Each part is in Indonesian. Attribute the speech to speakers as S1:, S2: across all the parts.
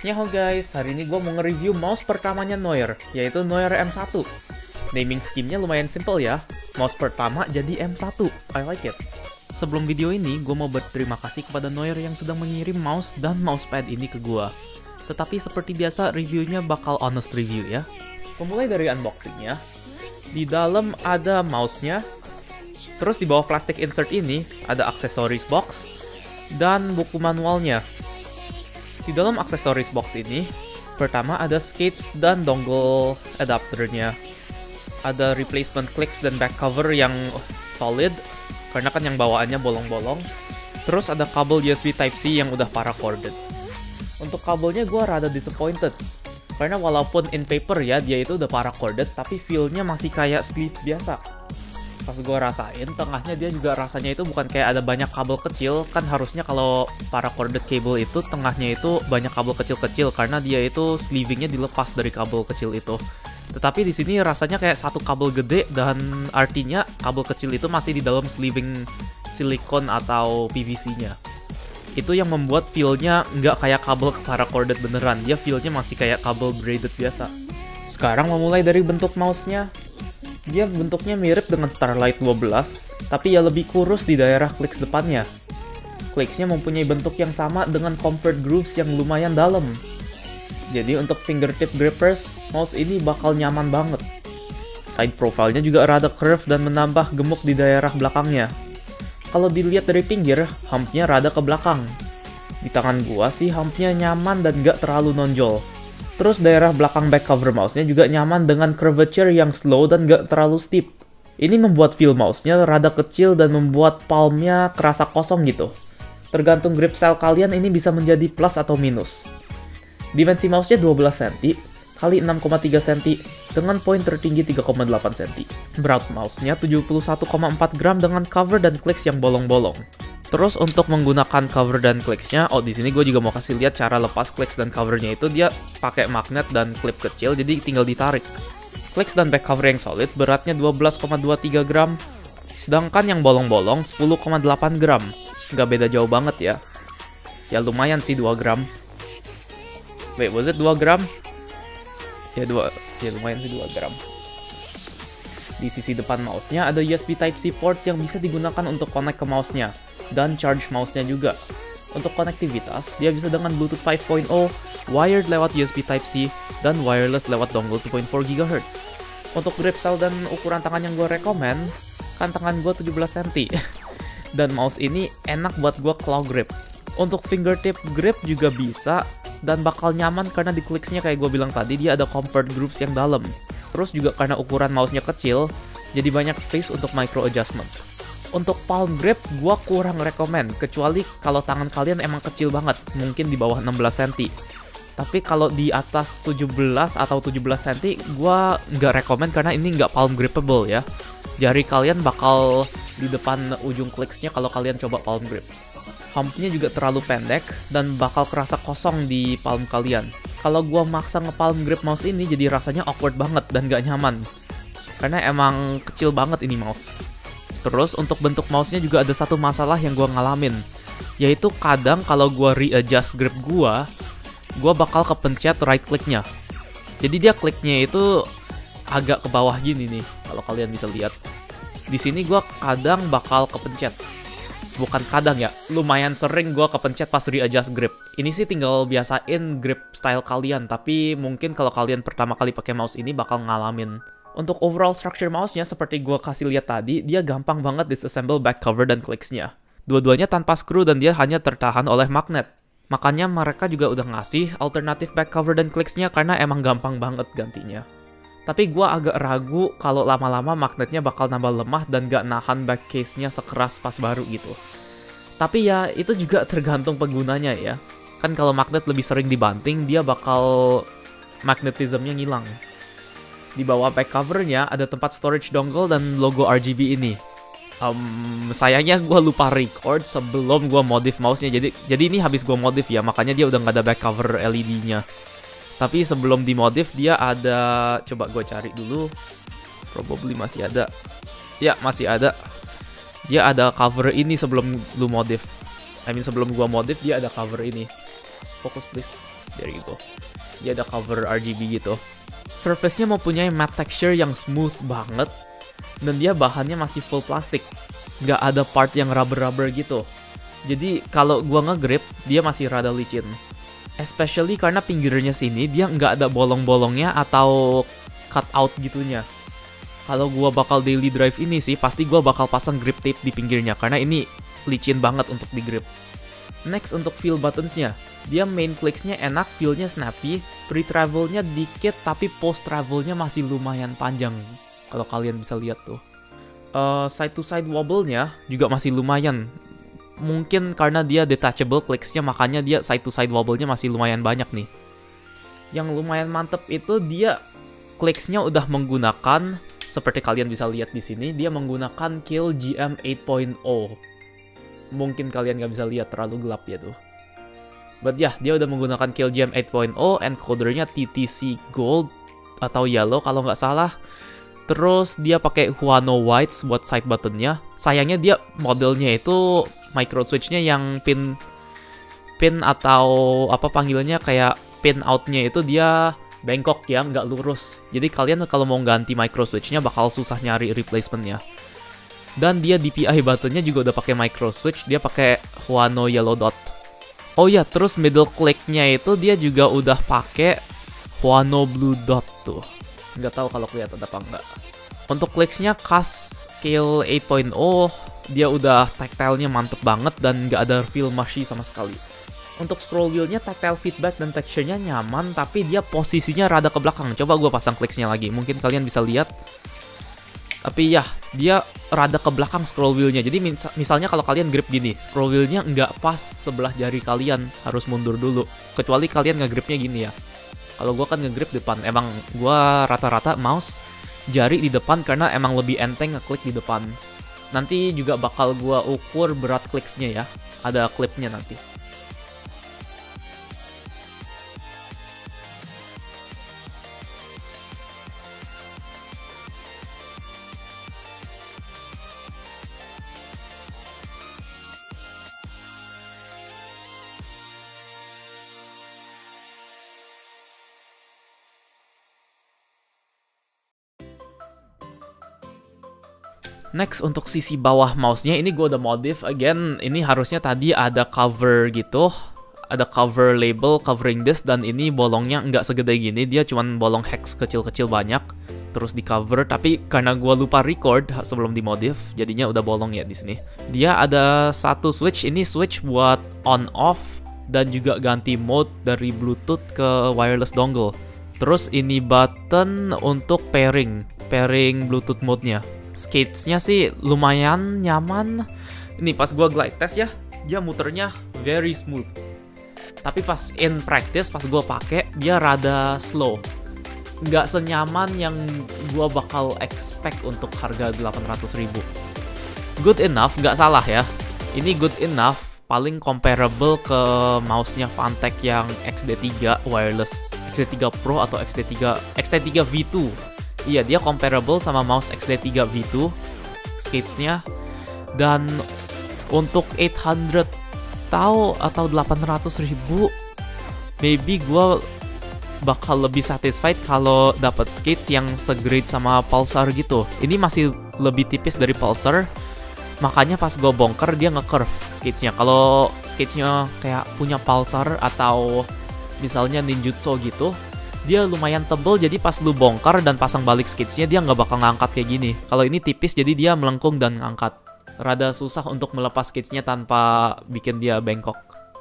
S1: Nyaho guys, hari ini gue mau nge-review mouse pertamanya Noir, yaitu Noir M1. Naming scheme-nya lumayan simple ya, mouse pertama jadi M1, I like it. Sebelum video ini, gue mau berterima kasih kepada Noir yang sudah mengirim mouse dan mousepad ini ke gue. Tetapi seperti biasa, reviewnya bakal honest review ya. Memulai dari unboxingnya, di dalam ada mouse-nya, terus di bawah plastik insert ini ada aksesoris box dan buku manualnya. Di dalam aksesoris box ini, pertama ada skates dan dongle adapternya. Ada replacement clicks dan back cover yang solid, karena kan yang bawaannya bolong-bolong. Terus ada kabel USB Type-C yang udah paracorded. Untuk kabelnya gue rada disappointed, karena walaupun in paper ya dia itu udah paracorded, tapi feel-nya masih kayak sleeve biasa. Pas gue rasain, tengahnya dia juga rasanya itu bukan kayak ada banyak kabel kecil. Kan harusnya kalau paracorded cable itu tengahnya itu banyak kabel kecil-kecil, karena dia itu sleevingnya dilepas dari kabel kecil itu. Tetapi di sini rasanya kayak satu kabel gede, dan artinya kabel kecil itu masih di dalam sleeving silikon atau PVC-nya. Itu yang membuat feel-nya nggak kayak kabel paracorded beneran. Dia feel-nya masih kayak kabel braided biasa. Sekarang memulai dari bentuk mouse-nya. Dia bentuknya mirip dengan Starlight 12, tapi ya lebih kurus di daerah clicks depannya. Clicksnya mempunyai bentuk yang sama dengan comfort grooves yang lumayan dalam. Jadi untuk fingertip grippers, mouse ini bakal nyaman banget. Side profile-nya juga rada curve dan menambah gemuk di daerah belakangnya. Kalau dilihat dari pinggir, humpnya rada ke belakang. Di tangan gua sih humpnya nyaman dan gak terlalu nonjol. Terus daerah belakang back cover mouse-nya juga nyaman dengan curvature yang slow dan gak terlalu steep. Ini membuat feel mouse-nya rada kecil dan membuat palm-nya kerasa kosong gitu. Tergantung grip style kalian, ini bisa menjadi plus atau minus. Dimensi mouse-nya 12 cm kali 6,3 cm dengan poin tertinggi 3,8 cm. Berat mouse-nya 71,4 gram dengan cover dan clicks yang bolong-bolong. Terus untuk menggunakan cover dan clicksnya, di sini gue juga mau kasih lihat cara lepas clicks dan covernya itu. Dia pakai magnet dan klip kecil, jadi tinggal ditarik. Clicks dan back cover yang solid beratnya 12,23 gram, sedangkan yang bolong-bolong 10,8 gram. Nggak beda jauh banget ya. Ya lumayan sih 2 gram. Wait, was it 2 gram? Ya lumayan sih 2 gram. Di sisi depan mouse-nya ada USB Type-C port yang bisa digunakan untuk connect ke mouse-nya. Dan charge mouse-nya juga. Untuk konektivitas, dia bisa dengan Bluetooth 5.0, wired lewat USB Type-C, dan wireless lewat dongle 2.4 GHz. Untuk grip style dan ukuran tangan yang gue rekomen, kan tangan gue 17 cm. Dan mouse ini enak buat gue claw grip. Untuk fingertip grip juga bisa, dan bakal nyaman karena di clicks-nya kayak gue bilang tadi, dia ada comfort grooves yang dalam. Terus juga karena ukuran mouse-nya kecil, jadi banyak space untuk micro adjustment. Untuk palm grip, gue kurang rekomen, kecuali kalau tangan kalian emang kecil banget, mungkin di bawah 16 cm. Tapi kalau di atas 17 atau 17 cm, gue nggak rekomen karena ini nggak palm gripable ya. Jari kalian bakal di depan ujung clicksnya kalau kalian coba palm grip. Humpnya juga terlalu pendek dan bakal kerasa kosong di palm kalian. Kalau gue maksa nge-palm grip mouse ini, jadi rasanya awkward banget dan nggak nyaman. Karena emang kecil banget ini mouse. Terus untuk bentuk mouse-nya juga ada satu masalah yang gue ngalamin, yaitu kadang kalau gue readjust grip gue bakal kepencet right click-nya. Jadi dia kliknya itu agak ke bawah gini nih, kalau kalian bisa lihat. Di sini gue kadang bakal kepencet. Bukan kadang ya, lumayan sering gue kepencet pas readjust grip. Ini sih tinggal biasain grip style kalian, tapi mungkin kalau kalian pertama kali pakai mouse ini bakal ngalamin. Untuk overall structure mouse-nya, seperti gue kasih lihat tadi, dia gampang banget disassemble back cover dan clicks-nya. Dua-duanya tanpa screw dan dia hanya tertahan oleh magnet. Makanya mereka juga udah ngasih alternatif back cover dan clicks-nya karena emang gampang banget gantinya. Tapi gue agak ragu kalau lama-lama magnetnya bakal nambah lemah dan gak nahan back case-nya sekeras pas baru gitu. Tapi ya, itu juga tergantung penggunanya ya. Kan kalau magnet lebih sering dibanting, dia bakal magnetismnya ngilang. Di bawah back covernya ada tempat storage dongle dan logo RGB ini. Sayangnya gue lupa record sebelum gue modif mouse-nya. Jadi ini habis gue modif ya, makanya dia udah nggak ada back cover LED-nya. Tapi sebelum dimodif dia ada, coba gue cari dulu. Probably masih ada. Ya, masih ada. Dia ada cover ini sebelum lu modif. Sebelum gue modif dia ada cover ini. Fokus please. There you go. Dia ada cover RGB gitu. Surface-nya mempunyai matte texture yang smooth banget. Dan dia bahannya masih full plastik. Nggak ada part yang rubber-rubber gitu. Jadi kalau gua nge-grip, dia masih rada licin. Especially karena pinggirnya sini, dia nggak ada bolong-bolongnya atau cut out gitunya. Kalau gua bakal daily drive ini sih, pasti gua bakal pasang grip tape di pinggirnya. Karena ini licin banget untuk di grip. Next untuk feel buttons-nya. Dia main clicks-nya enak, feel-nya snappy, pre-travel-nya dikit, tapi post-travel-nya masih lumayan panjang. Kalau kalian bisa lihat tuh. Side-to-side wobble-nya juga masih lumayan. Mungkin karena dia detachable clicks-nya, makanya dia side-to-side wobble-nya masih lumayan banyak nih. Yang lumayan mantep itu dia clicks-nya udah menggunakan, seperti kalian bisa lihat di sini, dia menggunakan Keil GM 8.0. Mungkin kalian nggak bisa lihat, terlalu gelap ya tuh. But ya, dia udah menggunakan Keil GM 8.0, encodernya TTC Gold atau Yellow kalau nggak salah. Terus dia pakai Huano Whites buat side buttonnya. Sayangnya dia modelnya itu micro switchnya yang pin atau apa panggilannya kayak pin outnya itu dia bengkok ya, nggak lurus. Jadi kalian kalau mau ganti micro switchnya bakal susah nyari replacementnya. Dan dia DPI buttonnya juga udah pakai micro switch, dia pakai Huano Yellow Dot. Oh ya, terus middle click-nya itu dia juga udah pakai Huano Blue Dot tuh. Nggak tahu kalau kelihatan apa enggak. Untuk clicks-nya khas Keil 8.0, dia udah tactile-nya mantep banget dan nggak ada feel mushy sama sekali. Untuk scroll wheel-nya tactile feedback dan texture-nya nyaman, tapi dia posisinya rada ke belakang. Coba gue pasang clicks-nya lagi, mungkin kalian bisa lihat. Tapi ya, dia rada ke belakang scroll wheel-nya. Jadi misalnya kalau kalian grip gini, scroll wheel-nya nggak pas sebelah jari kalian, harus mundur dulu. Kecuali kalian nge-gripnya gini ya. Kalau gue kan nge-grip depan, emang gue rata-rata mouse jari di depan karena emang lebih enteng ngeklik di depan. Nanti juga bakal gue ukur berat clicks-nya ya, ada clipnya nanti. Next untuk sisi bawah mouse-nya ini gue udah modif again. Ini harusnya tadi ada cover gitu, ada cover label covering this, dan ini bolongnya nggak segede gini, dia cuman bolong hex kecil-kecil banyak terus di cover. Tapi karena gue lupa record sebelum dimodif, jadinya udah bolong ya di sini. Dia ada satu switch, ini switch buat on off dan juga ganti mode dari Bluetooth ke wireless dongle. Terus ini button untuk pairing Bluetooth mode-nya. Skates-nya sih lumayan nyaman. Ini pas gue glide test ya, dia muternya very smooth. Tapi pas in practice, pas gue pakai, dia rada slow. Nggak senyaman yang gue bakal expect untuk harga 800.000. Good enough, nggak salah ya. Ini good enough, paling comparable ke mouse-nya Fantech yang XD3 wireless, XD3 Pro atau XT3 V2. Iya, dia comparable sama mouse XD3 V2 skates-nya. Dan untuk 800 atau 800.000, maybe gue bakal lebih satisfied kalau dapat skates yang segrade sama Pulsar gitu. Ini masih lebih tipis dari Pulsar, makanya pas gue bongkar dia nge-curve skates-nya. Kalau skates-nya kayak punya Pulsar atau misalnya Ninjutsu gitu, dia lumayan tebel, jadi pas lu bongkar dan pasang balik skates-nya dia nggak bakal ngangkat kayak gini. Kalau ini tipis, jadi dia melengkung dan ngangkat. Rada susah untuk melepas skates-nya tanpa bikin dia bengkok.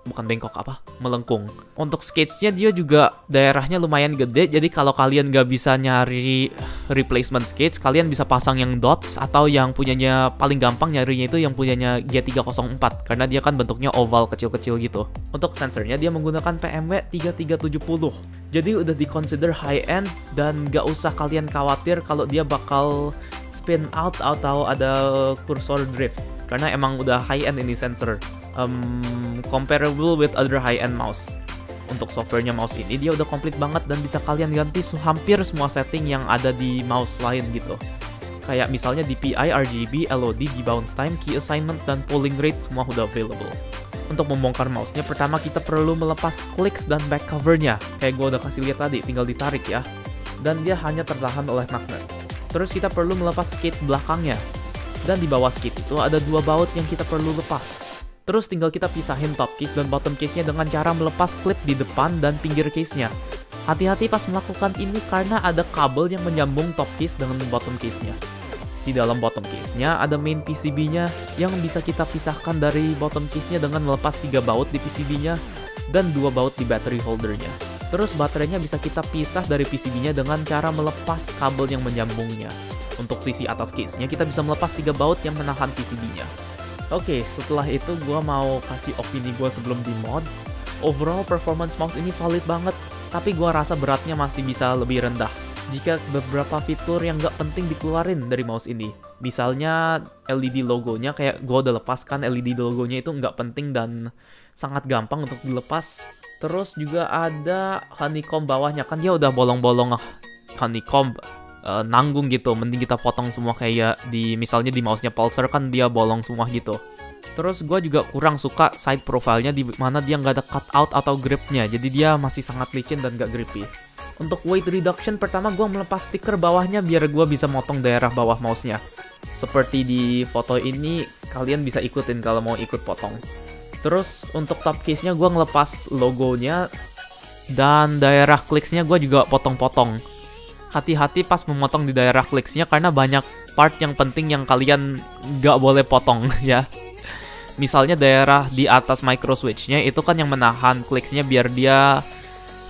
S1: Bukan bengkok apa? Melengkung. Untuk skates-nya dia juga daerahnya lumayan gede, jadi kalau kalian nggak bisa nyari replacement skates, kalian bisa pasang yang dots, atau yang punyanya paling gampang nyarinya itu yang punyanya G304, karena dia kan bentuknya oval kecil-kecil gitu. Untuk sensornya dia menggunakan PMW 3370. Jadi udah di-consider high-end dan nggak usah kalian khawatir kalau dia bakal spin out atau ada cursor drift. Karena emang udah high-end ini sensor. Comparable with other high-end mouse. Untuk softwarenya mouse ini dia udah komplit banget dan bisa kalian ganti hampir semua setting yang ada di mouse lain gitu. Kayak misalnya DPI, RGB, LOD, debounce time, key assignment, dan polling rate semua udah available. Untuk membongkar mouse-nya, pertama kita perlu melepas clicks dan back cover-nya. Kayak gue udah kasih lihat tadi, tinggal ditarik ya. Dan dia hanya tertahan oleh magnet. Terus kita perlu melepas skate belakangnya. Dan di bawah skate itu ada 2 baut yang kita perlu lepas. Terus tinggal kita pisahin top case dan bottom case-nya dengan cara melepas klip di depan dan pinggir case-nya. Hati-hati pas melakukan ini karena ada kabel yang menyambung top case dengan bottom case-nya. Di dalam bottom case-nya ada main PCB-nya yang bisa kita pisahkan dari bottom case-nya dengan melepas 3 baut di PCB-nya dan 2 baut di battery holder-nya. Terus baterainya bisa kita pisah dari PCB-nya dengan cara melepas kabel yang menyambungnya. Untuk sisi atas case-nya kita bisa melepas 3 baut yang menahan PCB-nya. Oke, setelah itu gua mau kasih opini gua sebelum di mod. Overall performance mouse ini solid banget, tapi gua rasa beratnya masih bisa lebih rendah jika beberapa fitur yang nggak penting dikeluarin dari mouse ini. Misalnya LED logonya, kayak gue udah lepaskan LED logonya itu nggak penting dan sangat gampang untuk dilepas. Terus juga ada honeycomb bawahnya, kan dia udah bolong-bolong honeycomb, nanggung gitu. Mending kita potong semua kayak misalnya di mouse-nya Pulsar kan dia bolong semua gitu. Terus gue juga kurang suka side profile-nya di mana dia nggak ada cutout atau gripnya, jadi dia masih sangat licin dan nggak grippy. Untuk weight reduction, pertama gue melepas stiker bawahnya biar gue bisa motong daerah bawah mouse-nya. Seperti di foto ini, kalian bisa ikutin kalau mau ikut potong. Terus untuk top case-nya gue ngelepas logonya, dan daerah clicks-nya gue juga potong-potong. Hati-hati pas memotong di daerah clicks-nya karena banyak part yang penting yang kalian nggak boleh potong ya. Misalnya daerah di atas micro switch-nya itu kan yang menahan clicks-nya biar dia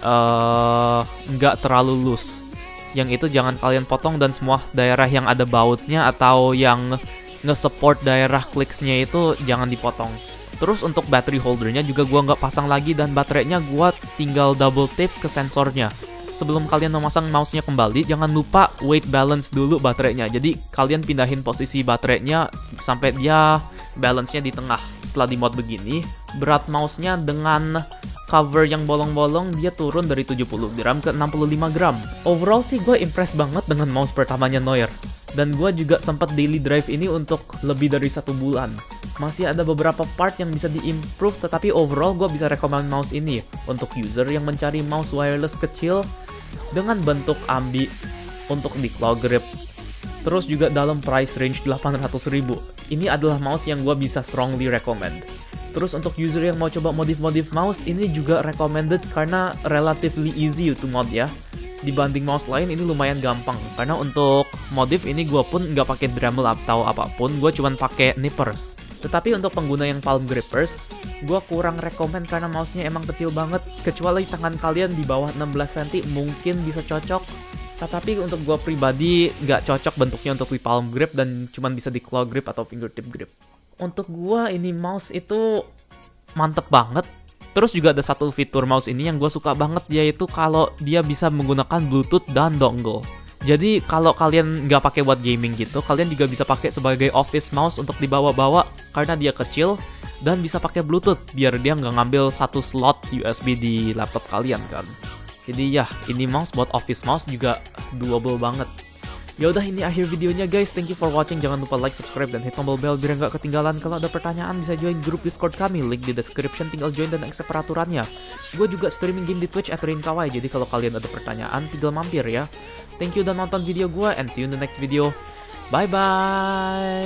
S1: nggak terlalu loose. Yang itu jangan kalian potong, dan semua daerah yang ada bautnya atau yang nge-support daerah clicks-nya itu jangan dipotong. Terus untuk battery holdernya juga gua nggak pasang lagi, dan baterainya gua tinggal double tape ke sensornya. Sebelum kalian memasang mouse-nya kembali, jangan lupa weight balance dulu baterainya. Jadi kalian pindahin posisi baterainya sampai dia balance-nya di tengah. Setelah di mod begini, berat mouse-nya dengan cover yang bolong-bolong dia turun dari 70 gram ke 65 gram. Overall sih gue impressed banget dengan mouse pertamanya Noir. Dan gue juga sempat daily drive ini untuk lebih dari 1 bulan. Masih ada beberapa part yang bisa di-improve, tetapi overall gue bisa rekomend mouse ini untuk user yang mencari mouse wireless kecil dengan bentuk ambi untuk di claw grip. Terus juga dalam price range 800.000. Ini adalah mouse yang gue bisa strongly recommend. Terus untuk user yang mau coba modif-modif mouse, ini juga recommended karena relatively easy to mod ya. Dibanding mouse lain ini lumayan gampang. Karena untuk modif ini gue pun nggak pakai Dremel atau apapun, gue cuman pakai nippers. Tetapi untuk pengguna yang palm grippers, gue kurang rekomend karena mouse-nya emang kecil banget. Kecuali tangan kalian di bawah 16 cm mungkin bisa cocok. Tetapi untuk gue pribadi nggak cocok bentuknya untuk di palm grip dan cuman bisa di claw grip atau fingertip grip. Untuk gua ini mouse itu mantep banget. Terus juga ada satu fitur mouse ini yang gua suka banget, yaitu kalau dia bisa menggunakan Bluetooth dan dongle. Jadi kalau kalian nggak pakai buat gaming gitu, kalian juga bisa pakai sebagai office mouse untuk dibawa-bawa karena dia kecil dan bisa pakai Bluetooth biar dia nggak ngambil satu slot USB di laptop kalian kan. Jadi ya, ini mouse buat office mouse juga doable banget. Yaudah, ini akhir videonya guys. Thank you for watching. Jangan lupa like, subscribe, dan hit tombol bell biar nggak ketinggalan. Kalau ada pertanyaan bisa join grup Discord kami. Link di description, tinggal join dan accept peraturannya. Gue juga streaming game di Twitch @RainKawai. Jadi kalau kalian ada pertanyaan, tinggal mampir ya. Thank you udah nonton video gue, and see you in the next video. Bye-bye!